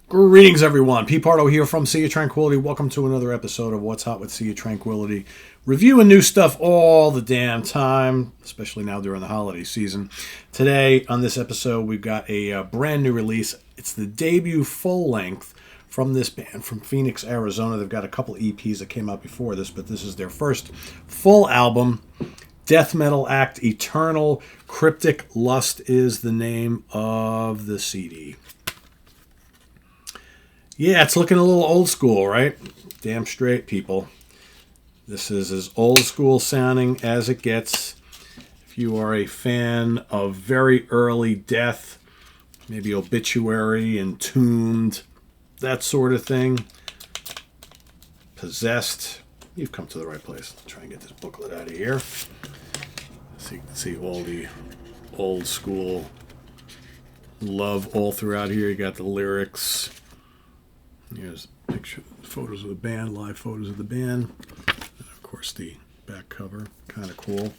Greetings, everyone. Pete Pardo here from Sea of Tranquility. Welcome to another episode of What's Hot with Sea of Tranquility. Reviewing new stuff all the damn time, especially now during the holiday season. Today, on this episode, we've got a brand new release. It's the debut full length from this band from Phoenix, Arizona. They've got a couple EPs that came out before this, but this is their first full album. Death metal act Eternal. Cryptic Lust is the name of the CD. Yeah, it's looking a little old school, right? Damn straight, people. This is as old school sounding as it gets. If you are a fan of very early Death, maybe Obituary, Entombed, that sort of thing, Possessed, you've come to the right place. Let's try and get this booklet out of here so you can see all the old school love all throughout here. You got the lyrics. Here's a picture, photos of the band, live photos of the band. And of course, the back cover, kind of cool.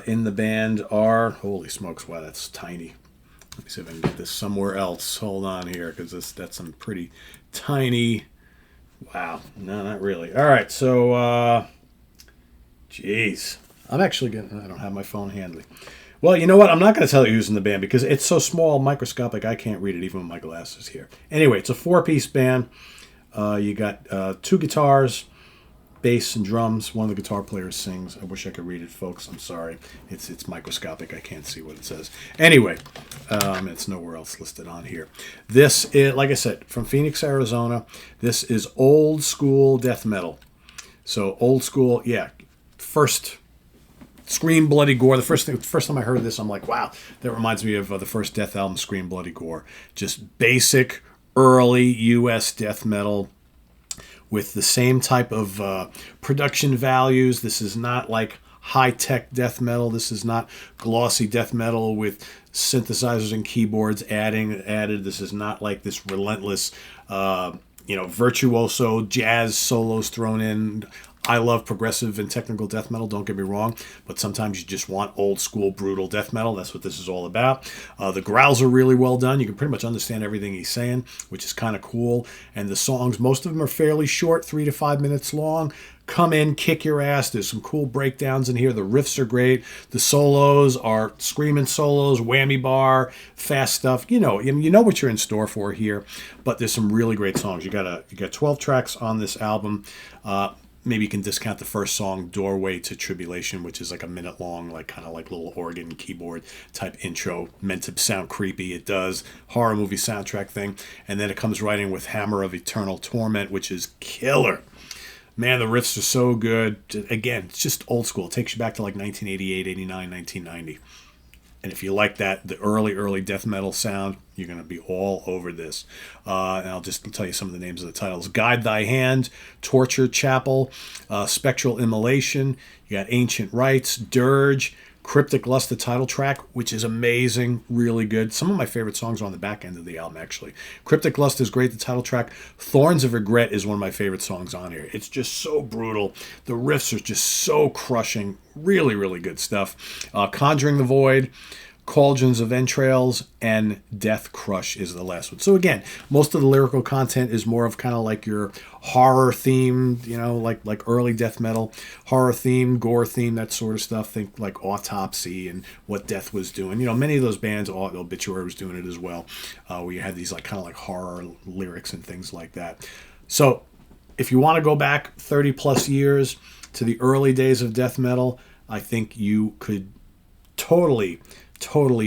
In the band are, holy smokes, wow, that's tiny. Let me see if I can get this somewhere else. Hold on here, because that's some pretty tiny. Wow, no, not really. All right, so, geez. I'm actually getting, I don't have my phone handy. Well, you know what? I'm not going to tell you who's in the band because it's so small, microscopic, I can't read it even with my glasses here. Anyway, it's a four-piece band. You got two guitars, bass, and drums. One of the guitar players sings. I wish I could read it, folks. I'm sorry. It's microscopic. I can't see what it says. Anyway, it's nowhere else listed on here. This is, like I said, from Phoenix, Arizona. This is old school death metal. So old school, yeah. First Scream Bloody Gore. The first time I heard this, I'm like, wow, that reminds me of the first Death album, Scream Bloody Gore. Just basic, early U.S. death metal with the same type of production values. This is not like high-tech death metal. This is not glossy death metal with synthesizers and keyboards added. This is not like this relentless, virtuoso jazz solos thrown in. I love progressive and technical death metal, don't get me wrong, but sometimes you just want old school brutal death metal. That's what this is all about. The growls are really well done. You can pretty much understand everything he's saying, which is kind of cool. And the songs, most of them are fairly short, 3 to 5 minutes long. Come in, kick your ass. There's some cool breakdowns in here. The riffs are great. The solos are screaming solos, whammy bar, fast stuff. You know what you're in store for here. But there's some really great songs. You got 12 tracks on this album. Maybe you can discount the first song, Doorway to Tribulation, which is like a minute long, like kind of like little organ keyboard type intro, meant to sound creepy. It does. Horror movie soundtrack thing. And then it comes right in with Hammer of Eternal Torment, which is killer. Man, the riffs are so good. Again, it's just old school. It takes you back to like 1988, 89, 1990. And if you like that, the early death metal sound, you're going to be all over this. And I'll just tell you some of the names of the titles. Guide Thy Hand, Torture Chapel, Spectral Immolation. You got Ancient Rites, Dirge, Cryptic Lust, the title track, which is amazing, really good. Some of my favorite songs are on the back end of the album, actually. Cryptic Lust is great, the title track. Thorns of Regret is one of my favorite songs on here. It's just so brutal. The riffs are just so crushing. Really, really good stuff. Conjuring the Void, Cauldrons of Entrails, and Death Crush is the last one. So again, most of the lyrical content is more of kind of like your horror themed, like early death metal, horror theme, gore theme, that sort of stuff. Think like Autopsy and what Death was doing. Many of those bands, Obituary was doing it as well, where you had these like kind of like horror lyrics and things like that. So if you want to go back 30 plus years to the early days of death metal, I think you could totally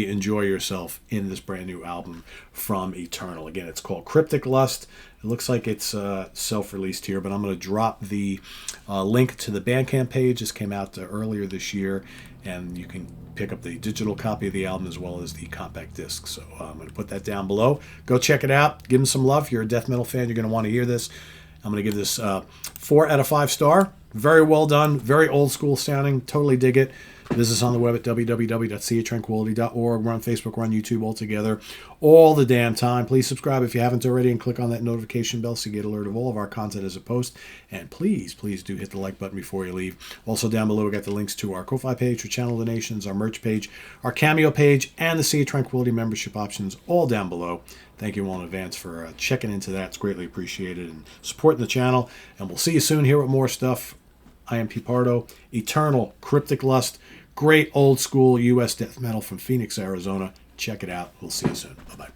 enjoy yourself in this brand new album from Eternal. Again, it's called Cryptic Lust. It looks like it's self-released here, but I'm going to drop the link to the Bandcamp page. This came out earlier this year, and you can pick up the digital copy of the album as well as the compact disc. So I'm going to put that down below. Go check it out. Give them some love. If you're a death metal fan, you're going to want to hear this. I'm going to give this 4 out of 5 star. Very well done. Very old school sounding. Totally dig it. Visit us on the web at www.seatranquility.org. We're on Facebook, we're on YouTube all together all the damn time. Please subscribe if you haven't already and click on that notification bell so you get alert of all of our content as a post. And please do hit the like button before you leave. Also down below, we got the links to our Ko-Fi page for channel donations, our merch page, our Cameo page, and the Sea of Tranquility membership options all down below. Thank you all in advance for checking into that. It's greatly appreciated and supporting the channel. And we'll see you soon here with more stuff. I am Pete Pardo. Eternal Cryptic Lust. Great old school U.S. death metal from Phoenix, Arizona. Check it out. We'll see you soon. Bye-bye.